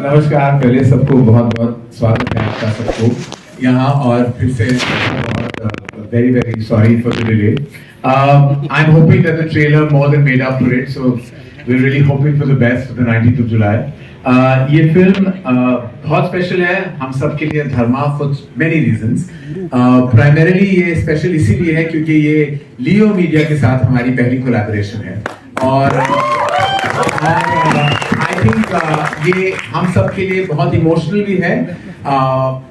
नमस्कार, पहले सबको बहुत बहुत स्वागत है आपका सबको यहाँ, और फिर से very very sorry for the delay. I'm hoping that the trailer more than made up for it, so we're really hoping for the best for the 19th of July. ये फिल्म बहुत स्पेशल है हम सब के लिए धर्मा for many reasons. Primarily ये special इसीलिए है क्योंकि ये लियो मीडिया के साथ हमारी पहली कोलैबोरेशन है, और आई थिंक ये हम सब के लिए बहुत इमोशनल भी है.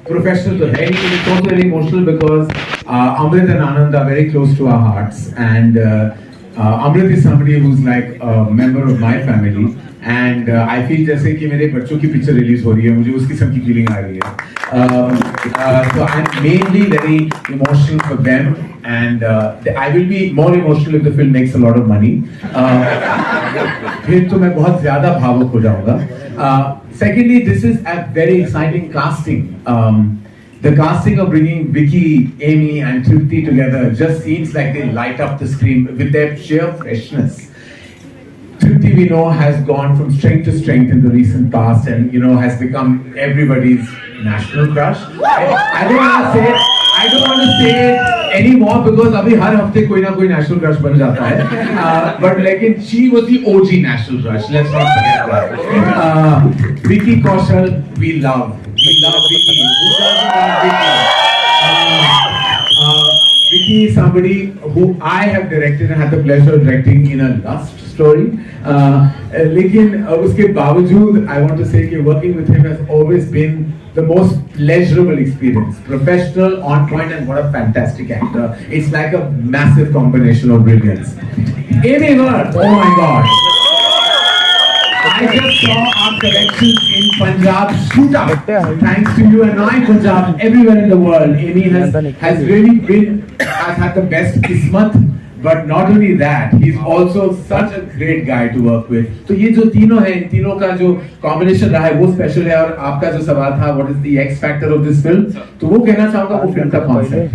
प्रोफेशनल तो है ही, it's also very emotional because Amrit and Anand are very close to our hearts, and Amrit is somebody who's like a member of my family, and I feel जैसे कि मेरे बच्चों की पिक्चर रिलीज हो रही है, मुझे उस किस्म की फीलिंग आ रही है. So I'm mainly very emotional for them, and I will be more emotional if the film makes a lot of money. फिर तो मैं बहुत ज्यादा भावुक हो जाऊंगा. Secondly, this is a very exciting casting. The casting of bringing Vicky, Amy and Tripti together just seems like they light up the screen with their sheer freshness. Tripti, we know, has gone from strength to strength in the recent past, and has become everybody's national crush. I don't want to say it anymore because अभी हर हफ्ते कोई ना कोई national crush बन जाता है. But लेकिन she was the OG national crush. Let's not forget that. Vicky Kaushal, we love Vicky. Who doesn't love Vicky? Vicky is somebody who I have directed and had the pleasure of directing in a Lust story. लेकिन उसके बावजूद I want to say कि working with him has always been the most pleasurable experience. Professional, on point, and what a fantastic actor. It's like a massive combination of brilliance. Amy Wirth, oh my God. I just saw our collections in Punjab shoot up. Thanks to you and now in Punjab, everywhere in the world, Amy has really has had the best kismat. But not only that, he's also such a great guy to work with. तो ये जो तीनों हैं, इन तीनों का जो combination रहा है वो स्पेशल है. और आपका जो सवाल था, what is the X factor of this film? तो वो कहना चाहूँगा वो फिल्म का कॉन्सेप्ट,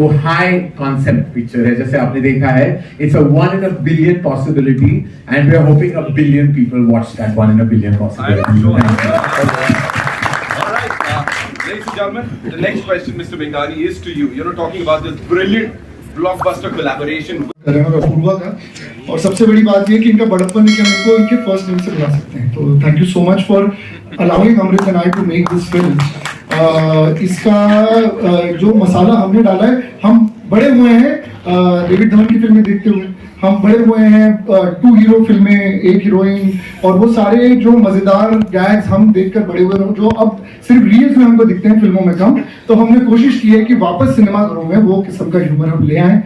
वो हाई कॉन्सेप्ट पिक्चर है. जैसे आपने देखा है, it's a 1 in a billion possibility, and we are hoping a billion people watch that 1 in a billion possibility. All right, ladies and gentlemen, the next question, Mr. Bengani, is to you. Talking about this brilliant blockbuster collaboration. हुआ था, और सबसे बड़ी बात ये कि इनका बड़प्पन है कि हम इनको इनके फर्स्ट नेम से बुला सकते हैं. तो thank you so much for allowing Amrit and I to make this film. इसका जो मसाला हमने डाला है, हम बड़े हुए हैं डेविड धवन की फिल्में देखते हुए, हम बड़े हुए हैं 2 हीरो फिल्में, 1 हीरोइन, और वो सारे जो मजेदार गैग्स हम देखकर बड़े हुए हैं जो अब सिर्फ रील्स में हमको दिखते हैं, फिल्मों में कम. तो हमने कोशिश की है कि वापस सिनेमाघरों में वो किस्म का ह्यूमर हम ले आएं,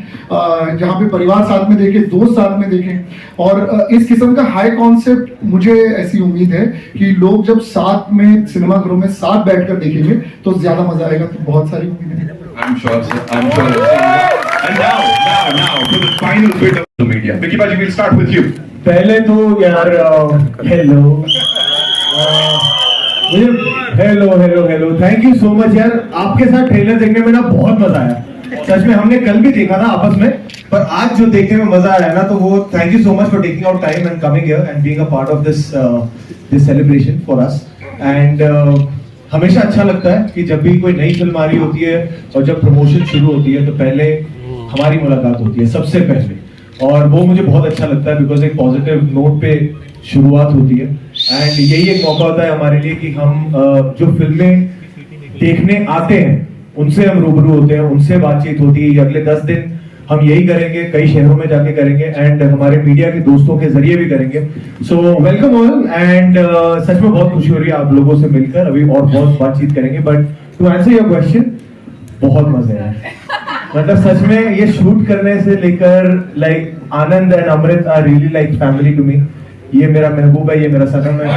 जहाँ पे परिवार साथ में देखे, दोस्त साथ में देखें. और इस किस्म का हाई कॉन्सेप्ट, मुझे ऐसी उम्मीद है कि लोग जब साथ में सिनेमाघरों में साथ बैठकर देखेंगे तो ज्यादा मजा आएगा. तो बहुत सारी उम्मीदें हैं. I'm sure, sir. And now for the final bit of the media. Vicky Baji, we'll start with you. पहले तो यार hello thank you so much यार. आपके साथ ट्रेलर देखने में ना बहुत मजा आया. सच में हमने कल भी देखा था आपस में, पर आज जो देखने में मजा आया ना, तो वो thank you so much for taking out time and coming here and being a part of this celebration for us. And हमेशा अच्छा लगता है कि जब भी कोई नई फिल्म आ रही होती है और जब प्रमोशन शुरू होती है तो पहले हमारी मुलाकात होती है सबसे पहले, और वो मुझे बहुत अच्छा लगता है बिकॉज एक पॉजिटिव नोट पे शुरुआत होती है. एंड यही एक मौका होता है हमारे लिए कि हम जो फिल्में देखने आते हैं उनसे हम रूबरू होते हैं, उनसे बातचीत होती है. अगले 10 दिन हम यही करेंगे, कई शहरों में जाके करेंगे, एंड हमारे मीडिया के दोस्तों के जरिए भी करेंगे. So welcome all, and such में बहुत खुशी हो रही है आप लोगों से मिलकर. अभी और बहुत बातचीत करेंगे, but to answer your question, बहुत मजे आए. मतलब सच में ये शूट करने से लेकर like Anand and Amrit are really like family to me. ये मेरा महबूब है, ये मेरा सनम है.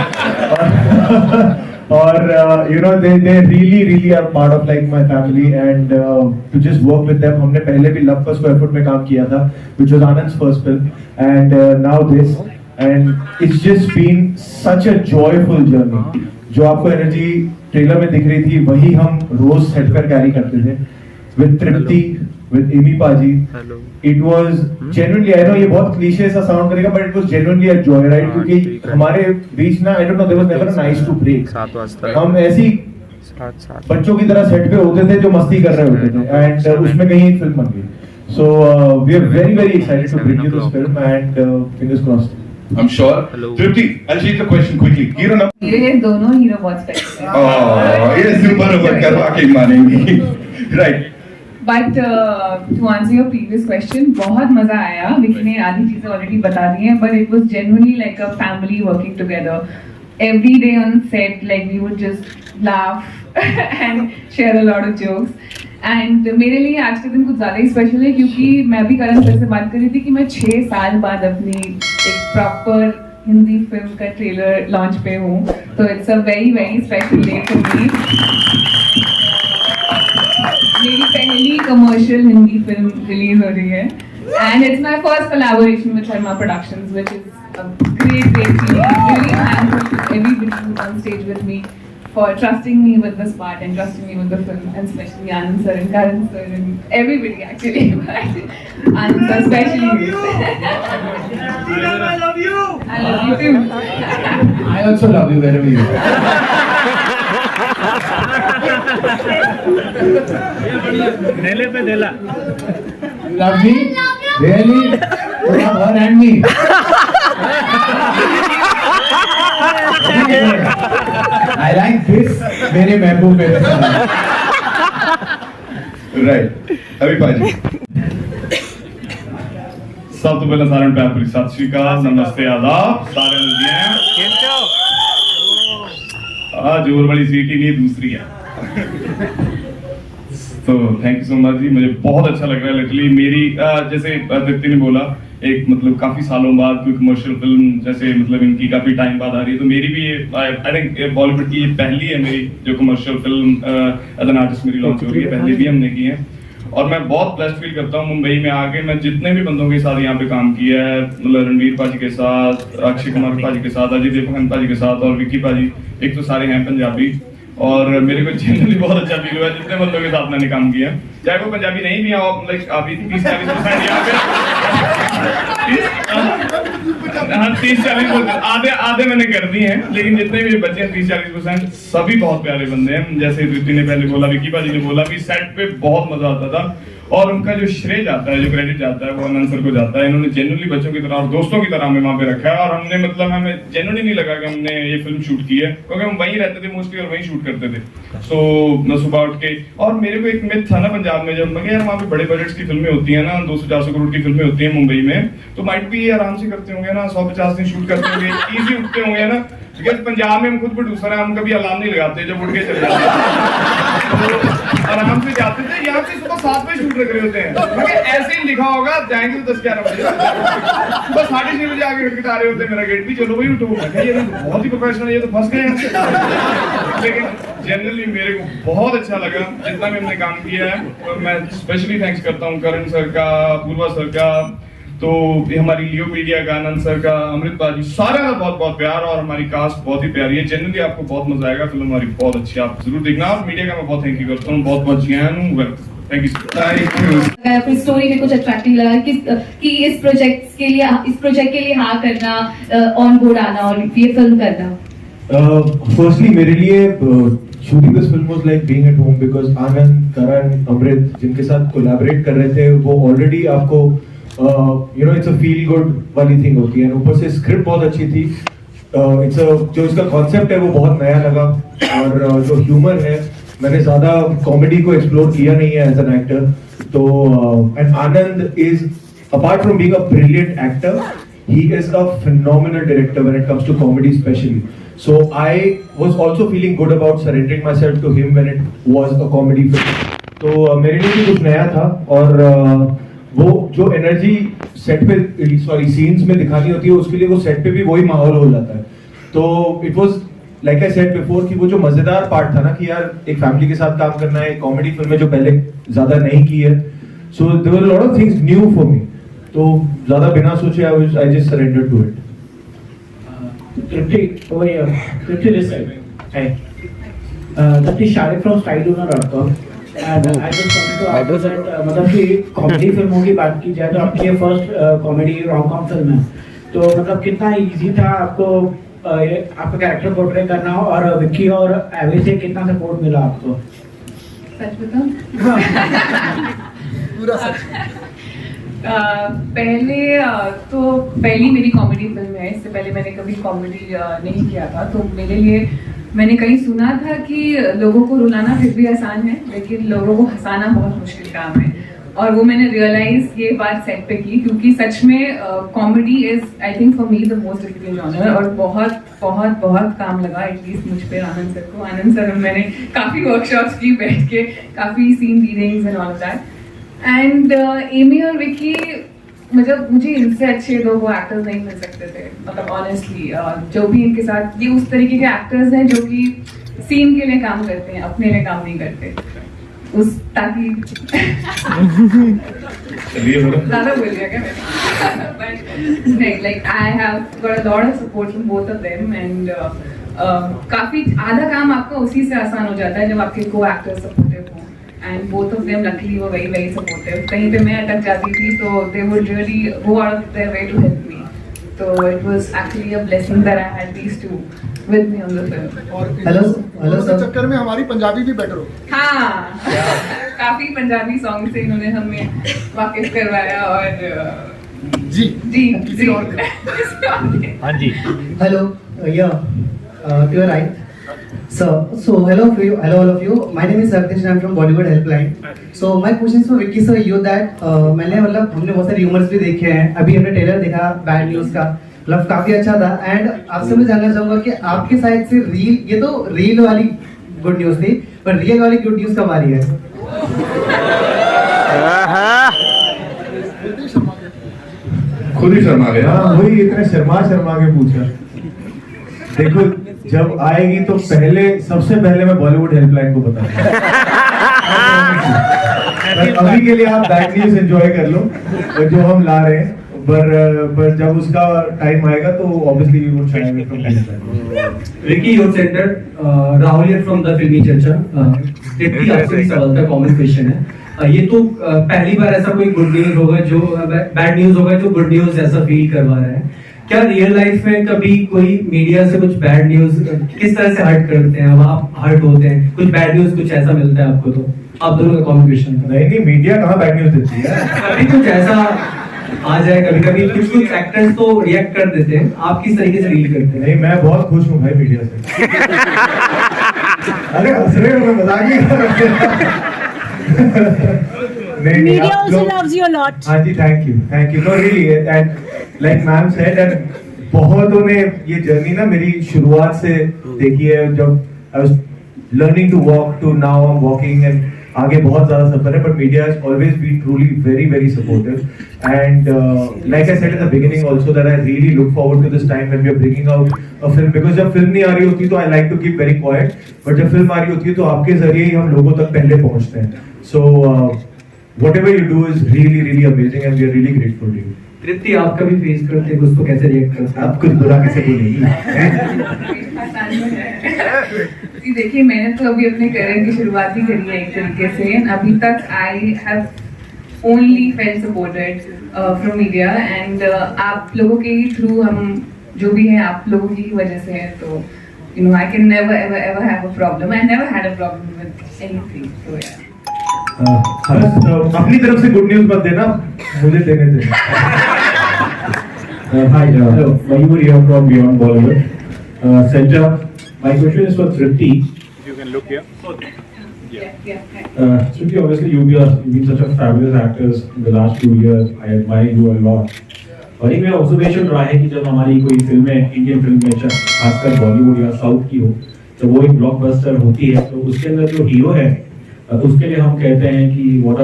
और they really are part of like my family, and to just work with them. हमने पहले भी लव फर्स्ट एफर्ट में काम किया था, which was Anand's first film, and now this, and it's just been such a joyful journey. जो आपको energy trailer में दिख रही थी वही हम रोज सेट पर कैरी करते थे with Tripti, with Amy Paji. It was genuinely, I know ये बहुत क्लीशे सा साउंड करेगा, but it was genuinely a joy, right? क्योंकि हमारे बीच ना, I don't know, there was never a nice to break. हम ऐसी बच्चों की तरह सेट पे होते थे जो मस्ती कर रहे होते थे, and उसमें कहीं एक फिल्म बन गई. So we are very very excited to bring you this film, and fingers crossed. I'm sure. Tripti, I'll change the question quickly. Hero number. ये दोनों हीरो बहुत स्पेशल है. Oh, ये सुपर ओवर करवा के मानेंगी. Right. But to answer your previous question, बहुत मजा आया. विकी ने आधी चीजें already बता दी हैं, but it was genuinely like a family working together. Every day on set, like we would just laugh and share a lot of jokes. And मेरे लिए आज के दिन कुछ ज़्यादा ही स्पेशल है, क्योंकि मैं भी करण सर से बात कर रही थी कि मैं 6 साल बाद अपनी एक प्रॉपर हिंदी फिल्म का ट्रेलर लॉन्च पे हूँ. तो it's a very very special day for me. मेरी पहली कमर्शियल हिंदी फिल्म रिलीज हो रही है, and it's my first collaboration with Sharma productions, which is a great feeling. Really thankful to everybody who's on stage with me for trusting me with this part and trusting me with the film, and especially Anand sir and Karan sir and everybody actually. But Anand sir especially. I love you. I love you too. I also love you wherever you are. नेले पे देला. You love me? Really? Not her and me. I like this. मेरे महबूब मेरे साथ. Right. अभी पाजी. सब तो पहले सारे प्यार भरी सत श्री अकाल, नमस्ते, आदाब सारे नदियाँ. जोर वाली सीट ही नहीं, दूसरी है. तो थैंक यू सो मच जी, मुझे बहुत अच्छा लग रहा है. लिटरली मेरी जैसे दीप्ति ने बोला, एक मतलब काफी सालों बाद कोई कमर्शियल फिल्म जैसे मतलब इनकी काफी टाइम बाद आ रही है, तो मेरी भी आई थिंक बॉलीवुड की ये पहली है मेरी जो commercial film as an artist मेरी लॉन्च हो रही है. पहले भी हमने की है, और मैं बहुत ब्लेस्ड फील करता हूँ. मुंबई में आके मैं जितने भी बंदों के साथ यहाँ पे काम किया है, मतलब रणवीर पाजी के साथ, अक्षय कुमार पाजी के साथ, अजय देवगन पाजी के साथ, और विक्की पाजी, एक तो सारे हैं पंजाबी, और मेरे को जनरली बहुत अच्छा फील हुआ है जितने बंदों के साथ मैंने काम किया, चाहे वो पंजाबी नहीं भी, लाइक अभी 30-40% यहाँ पे 30-40% आधे मैंने कर दिए हैं, लेकिन जितने भी बच्चे हैं 30-40% सभी बहुत प्यारे बंदे हैं. जैसे दीप्ति ने पहले बोला, विक्की पाजी ने बोला भी सेट पे बहुत मजा आता था, और उनका जो श्रेय जाता है, जो क्रेडिट जाता है, वो आनंद सर को जाता है. इन्होंने जेन्युइनली बच्चों की तरह और दोस्तों की तरह हमें वहाँ पे रखा है, और हमने मतलब हमें जेन्युइनली नहीं लगा कि हमने ये फिल्म शूट की है, क्योंकि हम वहीं रहते थे मोस्टली और वहीं शूट करते थे. सो मैं सुबह उठ के, और मेरे को एक मिथ था ना पंजाब में, जब मैं यार वहाँ पे बड़े बजट्स की फिल्में होती है ना, 200-400 करोड़ की फिल्में होती है मुंबई में, तो माइट भी आराम से करते होंगे ना, 150 दिन शूट करते होंगे, ईजी उठते होंगे ना. बिकॉज पंजाब में हम खुद प्रोड्यूसर हैं, हम कभी अलार्म नहीं लगाते, जब उठ के चले जाते हैं आराम से जाते थे. यहाँ पे सुबह 7 बजे शूट रख रहे होते हैं, मगर ऐसे ही लिखा होगा जाएंगे तो 10-11 बजे, बस 6:30 बजे आके खटखटा रहे होते हैं मेरा गेट भी, चलो भाई उठो. ये तो बहुत ही प्रोफेशनल है, ये तो फंस गए हैं. लेकिन जनरली मेरे को बहुत अच्छा लगा जितना भी हमने काम किया है, और मैं स्पेशली थैंक्स करता हूँ करण सर का, पूर्वा सर का, तो हमारी लियो मीडिया का, आनंद सर का, अमृत पाजी, सारे का बहुत बहुत प्यार, और हमारी कास्ट बहुत ही प्यारी है. जनरली आपको बहुत मजा आएगा, फिल्म हमारी बहुत अच्छी है, आप जरूर देखना. और मीडिया का मैं बहुत थैंक यू करता हूँ, बहुत बहुत ज्ञान हूँ. Welcome, thank you. अपनी स्टोरी में कुछ अट्रैक्टिव लगा कि इस प्रोजेक्ट के लिए हाँ करना, ऑन बोर्ड आना और ये फिल्म करना. फर्स्टली मेरे लिए shooting this film was like being at home, because Anand, Karan, Amrit जिनके साथ कोलैबोरेट कर रहे थे, वो ऑलरेडी आपको you know it's a feel good वाली थिंग होती है. ऊपर से स्क्रिप्ट बहुत अच्छी थी. इट्स जो इसका कॉन्सेप्ट है वो बहुत नया लगा, और जो ह्यूमर है, मैंने ज्यादा कॉमेडी को एक्सप्लोर किया नहीं है एज एन एक्टर. तो and Anand is apart from being a brilliant actor, he is a phenomenal director when it comes to comedy especially. So I was also feeling good about surrendering myself to him when it was a comedy film. तो मेरे लिए भी कुछ नया था, और वो जो एनर्जी सेट पे सीन्स में दिखानी होती है, उसके लिए वो सेट पे भी वही माहौल हो जाता है. तो it was like I said before कि वो जो मजेदार पार्ट था ना, कि यार एक फैमिली के साथ काम करना है, कॉमेडी फिल्म में जो पहले ज्यादा नहीं की है, so there were a lot of things new for me. तो ज्यादा बिना सोचे I just surrender to it. Tripti, over here. Tripti, this side. Hi. Tripti, Sharik from StyleUna.com. And I just wanted to ask that, मतलब कि comedy फिल्मों की बात की जाए तो आपकी ये फर्स्ट कॉमेडी रोम-कॉम फिल्म है, तो मतलब कितना इजी था आपको आपका कैरेक्टर पोर्ट्रे करना, और विक्की और एवी से कितना सपोर्ट मिला आपको? सच बताऊं? पूरा सच। पहले तो पहली मेरी कॉमेडी फिल्म है, इससे पहले मैंने कभी कॉमेडी नहीं किया था, तो मेरे लिए मैंने कहीं सुना था कि लोगों को रुलाना फिर भी आसान है, लेकिन लोगों को हंसाना बहुत मुश्किल काम है, और वो मैंने रियलाइज ये बात सेट पे की, क्योंकि सच में comedy is I think for me the most difficult genre, और बहुत बहुत बहुत काम लगा एटलीस्ट मुझ पे आनंद सर को। आनंद सर मैंने काफ़ी वर्कशॉप्स की बैठ के, काफ़ी scene readings and all that, and Ammy और विक्की, मतलब मुझे इनसे अच्छे दो वो एक्टर्स नहीं मिल सकते थे, मतलब ऑनेस्टली जो भी इनके साथ, ये उस तरीके के एक्टर्स हैं जो कि सीन के लिए काम करते हैं, अपने लिए काम नहीं करते, उस ताकि ज़्यादा बोल दिया क्या मैंने? But नहीं, like I have got a lot of support from both of them, and काफ़ी आधा काम आपका उसी से आसान हो जाता है जब आपके को एक्टर्स सपोर्टिव हो, and both of them luckily were very very supportive. कहीं पे मैं अटक जाती थी तो they would really go out of their way to help me. So it was actually a blessing that I had these two with me on the film. और Hello, इस sir. चक्कर में हमारी पंजाबी भी बेटर हो। हाँ, काफी पंजाबी सॉन्ग से इन्होंने हमें वाकिफ करवाया, और जी जी किसी और दिन। किसी और दिन। हाँ जी। Hello, you are right. So hello all of you. My name is Sartesh and I'm from Bollywood Helpline. So my question is for Vicky sir, you that मैंने मतलब हमने बहुत सारे ह्यूमर्स भी देखे हैं, अभी हमने ट्रेलर देखा बैड न्यूज का, मतलब काफी अच्छा था, एंड आपसे मैं जानना चाहूंगा कि आपके साइड से रील, ये तो रील वाली गुड न्यूज थी, पर रियल वाली गुड न्यूज कब आ रही है? खुद ही शर्मा गया। हाँ वही इतने शर्मा के पूछा। देखो जब आएगी तो सबसे पहले मैं बॉलीवुड हेल्पलाइन को बताऊंगा। अभी के लिए आप बैड न्यूज एंजॉय कर लो जो हम ला रहे हैं, पर जब उसका टाइम आएगा तो ऑब्वियसली वी वुड शायर it from helpline. Vicky, youth center, Rahul here from the फिल्मी चर्चा। दीप्ति आपसे भी सवाल था, कॉमन क्वेश्चन है, ये तो पहली बार ऐसा कोई गुड न्यूज होगा जो बैड न्यूज होगा जो गुड न्यूज जैसा फील करवा रहा है, क्या रियल लाइफ में कभी कोई मीडिया से कुछ बैड न्यूज किस तरह से हर्ट करते हैं, आप हर्ट होते हैं, कुछ बैड न्यूज कुछ ऐसा मिलता है आपको? तो आप दोनों का कॉमन क्वेश्चन था। नहीं मीडिया कहाँ बैड न्यूज देती है? कभी कुछ ऐसा आ जाए, कभी कुछ एक्टर्स तो रिएक्ट कर देते हैं, आप किस तरीके से डील करते हैं? नहीं मैं बहुत खुश हूँ भाई मीडिया से। अरे हंस रहे हो, मैं मजाक ही कर रहा हूँ। Media also loves you a lot. हाँ जी, thank you. No really, and like ma'am said, and बहुतों ने ये जर्नी ना मेरी शुरुआत से देखी है, जब I was learning to walk to now I am walking, and आगे बहुत ज्यादा सफर है, but media has always been truly very very supportive, and like I said in the beginning also that I really look forward to this time when we are bringing out a film, because जब film नहीं आ रही होती तो I like to keep very quiet, but जब film आ रही होती है तो आपके जरिए ही हम लोगों तक पहले पहुंचते हैं। सो whatever you do is really really amazing and we are really grateful to you. तृप्ति, आप कभी फेस करते हैं तो कैसे रिएक्ट करते हैं? आप कुछ बुरा कैसे बोलेंगी? जी देखिए, मैंने तो अभी अपने करियर की शुरुआत ही करी है एक तरीके से, अभी तक I have only felt supported from media, and आप लोगों के ही थ्रू हम जो भी हैं आप लोगों की ही वजह से है, तो you know I can never ever have a problem. I never had a problem with anything, so yeah. अपनी तरफ से गुड न्यूज मत देना, मुझे देने दे। Hi, Mayur here from Beyond Bollywood Center. My question is for Tripti. If you can look here. Yeah. Tripti, obviously you've been such a fabulous actor in the last few years. I admire you a lot. और एक मेरा observation रहा है कि जब हमारी कोई फिल्में इंडियन फिल्म में खासकर बॉलीवुड या साउथ की हो, तो वो एक ब्लॉकबस्टर होती है, तो उसके अंदर जो हीरो है उसके लिए हम कहते हैं कि व्हाट अ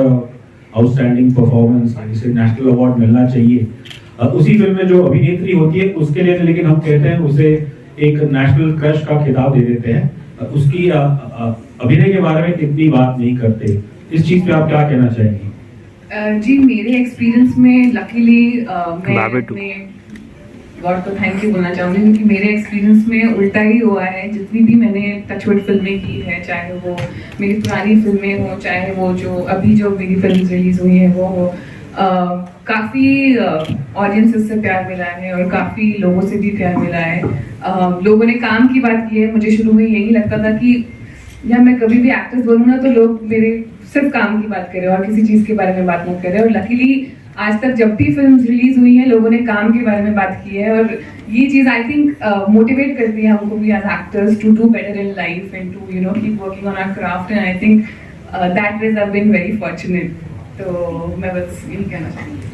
आउटस्टैंडिंग परफॉर्मेंस, इसे नेशनल अवार्ड मिलना चाहिए। उसी फिल्म में जो अभिनेत्री होती है उसके लिए, लेकिन हम कहते हैं उसे एक नेशनल क्रश का खिताब दे देते हैं, उसकी अभिनय के बारे में इतनी बात नहीं करते। इस चीज पे आप क्या कहना चाहेंगे? जी मेरे एक्सपीरियंस में लकीली मैं गॉड को थैंक यू बोलना चाहूँगी, क्योंकि मेरे एक्सपीरियंस में उल्टा ही हुआ है। जितनी भी मैंने टचवुड फिल्में की है, चाहे वो मेरी पुरानी फिल्में हो, चाहे वो जो अभी जो मेरी फिल्म रिलीज हुई है वो हो, काफ़ी ऑडियंसेस से प्यार मिला है और काफ़ी लोगों से भी प्यार मिला है। लोगों ने काम की बात की है। मुझे शुरू में यही लगता था कि या मैं कभी भी एक्ट्रेस बनूँ ना तो लोग मेरे सिर्फ काम की बात करें और किसी चीज़ के बारे में बात मत करें, और लकीली आज तक जब भी फिल्म रिलीज हुई हैं लोगों ने काम के बारे में बात की है, और ये चीज़ आई थिंक मोटिवेट करती है हमको भी as actors to do better in life and to you know keep working on our craft, and I think that is I have been very fortunate. तो मैं बस यही कहना चाहूँगी।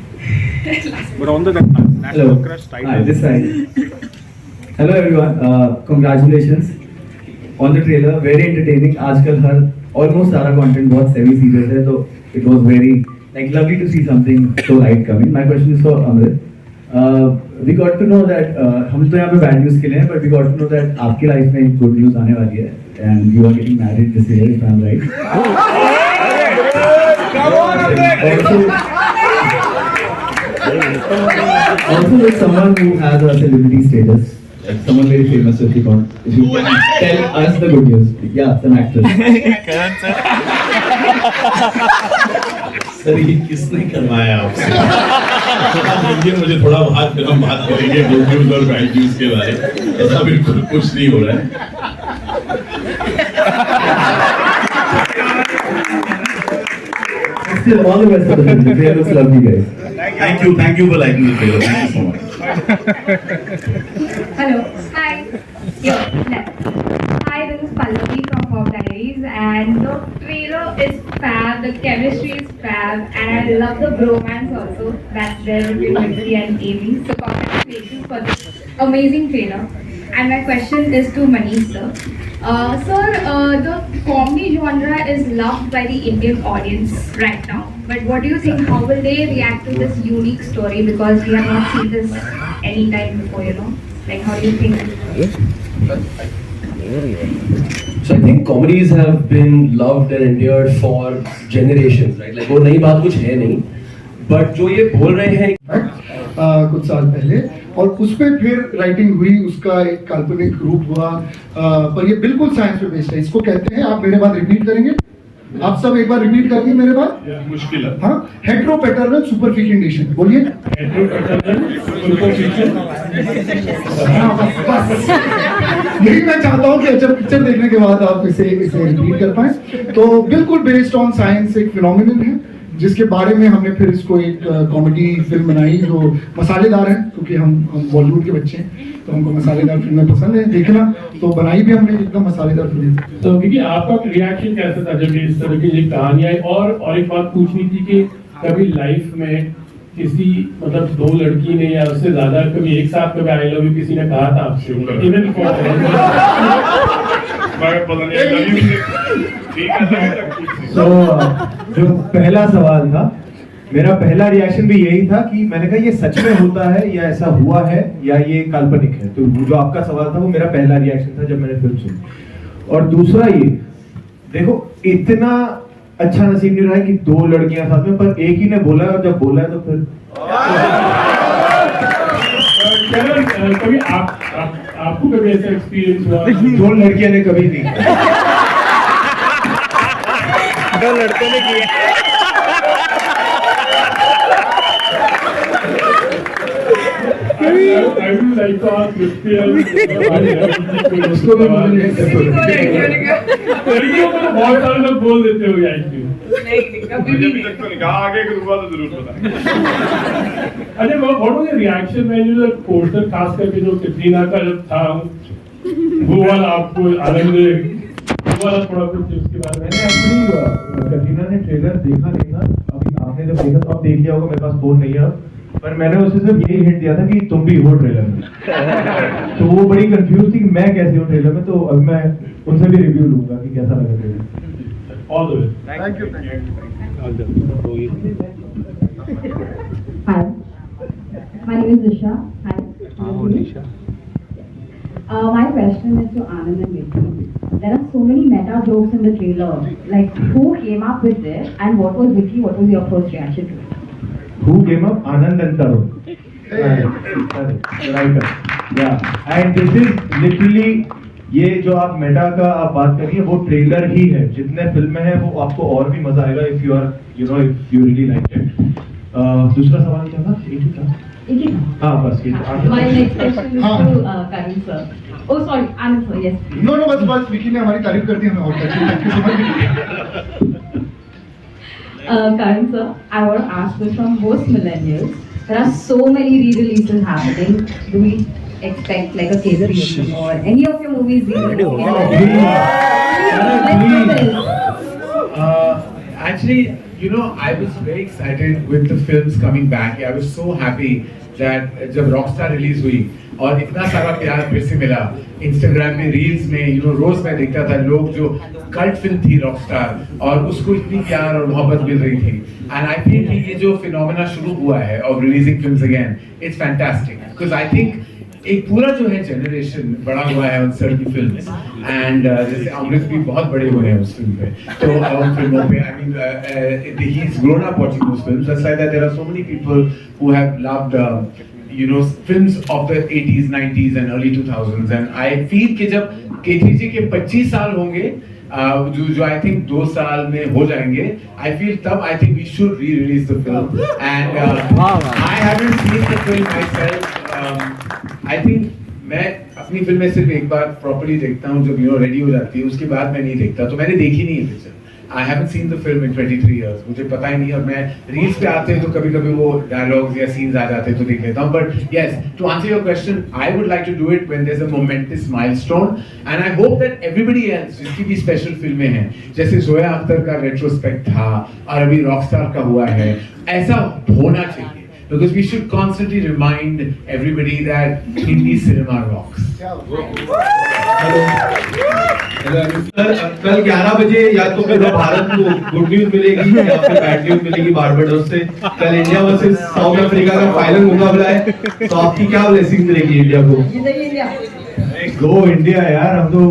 Hello. Hi, this side. Hello everyone. Congratulations on the trailer. Very entertaining. आजकल हर almost सारा content बहुत semi serious है, तो it was very like lovely to see something so light coming. My question is for Amrit. We got to know that हम तो यहाँ पे bad news के लिए हैं, but we got to know that आपकी life में good news आने वाली है and you are getting married this year, if I'm right. Also with someone who has a celebrity status, like someone very famous, if you tell us the good news. Yeah, some actors. Sir ये किसने करवाया आपसे? मुझे थोड़ा बात करेंगे good news और bad news के बारे में। ऐसा बिल्कुल कुछ नहीं हो रहा है। Still, all the best for the film. The trailer looks lovely, guys. Thank you for liking the trailer. Thank you so much. Hello. Hi. Yo, left. Hi, this is Pallavi from Pop Diaries, and the trailer is fab, the chemistry is fab, and I love the bromance also that's there between Vincy and Amy. So congratulations for this amazing trailer. And my question is to Manish sir. Sir, the comedy genre is loved by the Indian audience right now. But what do you think? How will they react to this unique story? Because we have not seen this any time before, you know. Like, how do you think? So I think comedies have been loved and endured for generations, right? Like वो नई बात कुछ है नहीं, but जो ये बोल रहे हैं कुछ साल पहले, और उस पे फिर राइटिंग हुई, उसका एक काल्पनिक रूप हुआ, पर ये बिल्कुल साइंस पे बेस्ड है। इसको कहते हैं, आप मेरे बाद रिपीट करेंगे, आप सब एक बार रिपीट करिए मेरे बाद। मुश्किल है। हाँ, हेटेरोपैटर्नल सुपरफिकेशन, बोलिए। यही मैं चाहता हूँ कि जब पिक्चर देखने के बाद आप इसे रिपीट कर पाए। तो बिल्कुल बेस्ड ऑन साइंस एक फिनोमिनन है, जिसके बारे में हमने फिर इसको एक कॉमेडी फिल्म बनाई जो मसालेदार है, क्योंकि हम बॉलीवुड के बच्चे हैं तो हमको मसालेदार फिल्में पसंद है देखना, तो बनाई भी हमने एकदम मसालेदार फिल्म। तो क्योंकि आपका रिएक्शन कैसा था जब इस तरह की कहानी आई? और एक बात पूछनी थी कि कभी लाइफ में किसी मतलब दो लड़की ने या उससे ज्यादा कभी एक साथ कभी आई लव यू किसी ने कहा था आपसे? इवन तो जो पहला सवाल था, मेरा पहला रिएक्शन भी यही था कि मैंने कहा ये सच में होता है या ऐसा हुआ है या ये काल्पनिक है। तो जो आपका सवाल था वो मेरा पहला रिएक्शन था जब मैंने फिल्म सुनी। और दूसरा ये देखो, इतना अच्छा नसीब नहीं रहा है कि दो लड़कियां साथ में, पर एक ही ने बोला है, और जब बोला है तो फिर कभी आपको कभी ऐसा एक्सपीरियंस हुआ? दो लड़कियां ने कभी नहीं, दो लड़कों ने किया। I would like to ask Christian, उसको भी बोलने लड़कियों को बहुत सारे लोग बोल देते हो यार अभी तक तो निकाह आगे के हुआ तो जरूर बताएं। अच्छा, what was the reaction when you the poster खास करके जो कटरीना का जब था वो वाला आपको आनंद वो वाला थोड़ा कुछ उसके बारे में? मैंने एक्चुअली कटरीना ने ट्रेलर देखा नहीं था, अभी आपने जब देखा तो आप देख लिया होगा, मेरे पास फोन नहीं है, पर मैंने उसे सिर्फ यही हिंट दिया था कि तुम भी हो ट्रेलर में। तो वो बड़ी कंफ्यूज थी कि मैं कैसे हूँ ट्रेलर में, तो अब मैं उनसे भी रिव्यू लूंगा कि कैसा लगा trailer. All the way. Thank you. Hi, my name is Nisha. Hi. Nisha. My question is to Anand and Vicky. There are so many meta jokes in the trailer. Like, who came up with it, and what was Vicky? What was your first reaction to it? Who came up? Anand and Tarun. Writer या and this is literally ये जो आप Meta का आप बात करिए वो trailer ही है, जितने फिल्में हैं वो आपको और भी मजा आएगा if you are you know if you really like it. दूसरा सवाल क्या था? एक ही था। हाँ बस ये My next question is to Karan sir. Oh sorry, Anand sir. Yes. Please. No बस विकी ने हमारी तारीफ कर दी, हमें और thank you so much. Karan sir, I want to ask you, from most millennials, there are so many re-releases happening. Do we expect like a KGF or any of your movies Actually, you know, I was very excited with the films coming back. I was so happy that जब Rockstar release हुई और इतना सारा प्यार फिर से मिला Instagram में, रील्स में, you know, रोज मैं देखता था लोग जो कल्ट फिल्म थी Rockstar और उसको इतनी प्यार और मोहब्बत मिल रही थी। And I think कि ये जो फिनोमेना शुरू हुआ है of releasing films again, it's fantastic because I think एक पूरा जो है जनरेशन बड़ा हुआ है उन सर की फिल्म एंड जैसे अमृत भी बहुत बड़े हुए हैं उस फिल्म पे, तो उन फिल्मों पे I mean he is grown up watching those films. Just like that there are so many people who have loved you know films of the 80s 90s and early 2000s and I feel कि जब KTG के 25 साल होंगे जो I think 2 साल में हो जाएंगे, I feel तब I think we should re-release the film and I haven't seen the film myself. I think मैं अपनी फिल्में सिर्फ एक बार प्रॉपर्ली देखता हूँ जब रेडी हो जाती है, उसके बाद मैं नहीं देखता, तो मैंने देखी नहीं है picture. I haven't seen the film in 23 years, मुझे पता ही नहीं, और मैं रील्स पे आते हैं तो कभी कभी वो डायलॉग्स या सीन्स आ जाते हैं तो देख लेता हूँ। But yes, to answer your question, I would like to do it when there's a momentous milestone and I hope that everybody else जिसकी भी स्पेशल फिल्में हैं, जैसे जोया अख्तर का रेट्रोस्पेक्ट था और अभी रॉकस्टार का हुआ है, ऐसा होना चाहिए because we should constantly remind everybody that Hindi cinema rocks. कल 11 बजे या तो फिर भारत को गुड न्यूज मिलेगी या फिर बैड न्यूज मिलेगी बारबाडोस से। कल इंडिया वर्सेस साउथ अफ्रीका का फाइनल मुकाबला है, तो आपकी क्या ब्लेसिंग मिलेगी इंडिया को? गो इंडिया यार, हम तो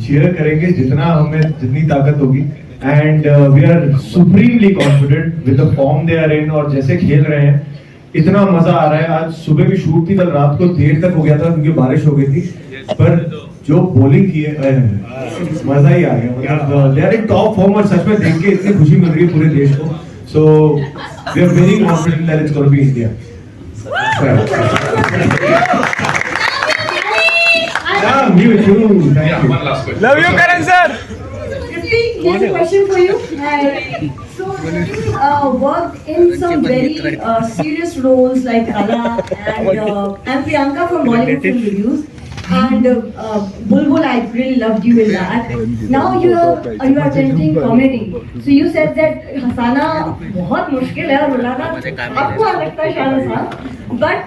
चीयर करेंगे जितना हमें जितनी ताकत होगी and we are supremely confident with the form they are in और जैसे खेल रहे हैं, इतना मजा आ रहा है। आज सुबह भी शूट थी, कल रात को देर तक हो गया था क्योंकि बारिश हो गई थी, पर जो बॉलिंग की है मजा ही आ गया। मतलब they are in top form और सच में देख के इतनी खुशी मिल रही है पूरे देश को। So we are very confident that it's gonna be India. Love you, Karan sir. Here's a question for you. So you worked in some very serious roles like Radha and Priyanka from Bollywood Film Reviews. And Bulbul, I really loved you in that. Now you are attempting comedy. So you said that हंसाना बहुत मुश्किल है और रुलाना आपको लगता है शायद आसान. But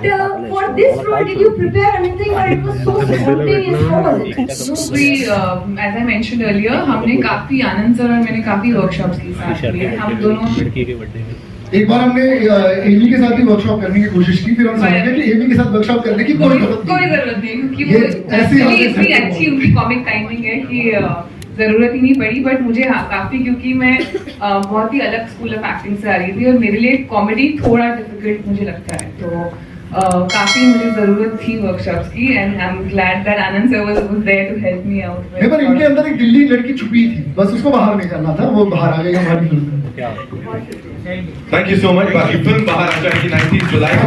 for this role, did you prepare anything or it was so spontaneous? How was it? So we, as I mentioned earlier, हमने काफी आनंद सर और मैंने काफी वर्कशॉप्स की साथ में, हम दोनों एक बार हमने एमी के साथ भी वर्कशॉप करने की कोशिश की, फिर हम समझ गए कि एमी के साथ वर्कशॉप करने की कोई जरूरत नहीं, क्योंकि वो इतनी अच्छी उनकी कॉमिक टाइमिंग है कि जरूरत ही नहीं पड़ी। बट मुझे काफी, क्योंकि मैं बहुत ही अलग स्कूल ऑफ एक्टिंग से आ रही थी और मेरे लिए कॉमेडी थोड़ा डिफिकल्ट मुझे लगता है, तो काफी मुझे जरूरत थी वर्कशॉप्स की and I am glad that Anand sir was there to help me out. नहीं, पर इनके अंदर एक दिल्ली लड़की छुपी थी, बस उसको बाहर नहीं करना था, वो बाहर आ गई हमारी फिल्म में। Thank you so much. बाकी फिल्म बाहर आ जाएगी 19 जुलाई को।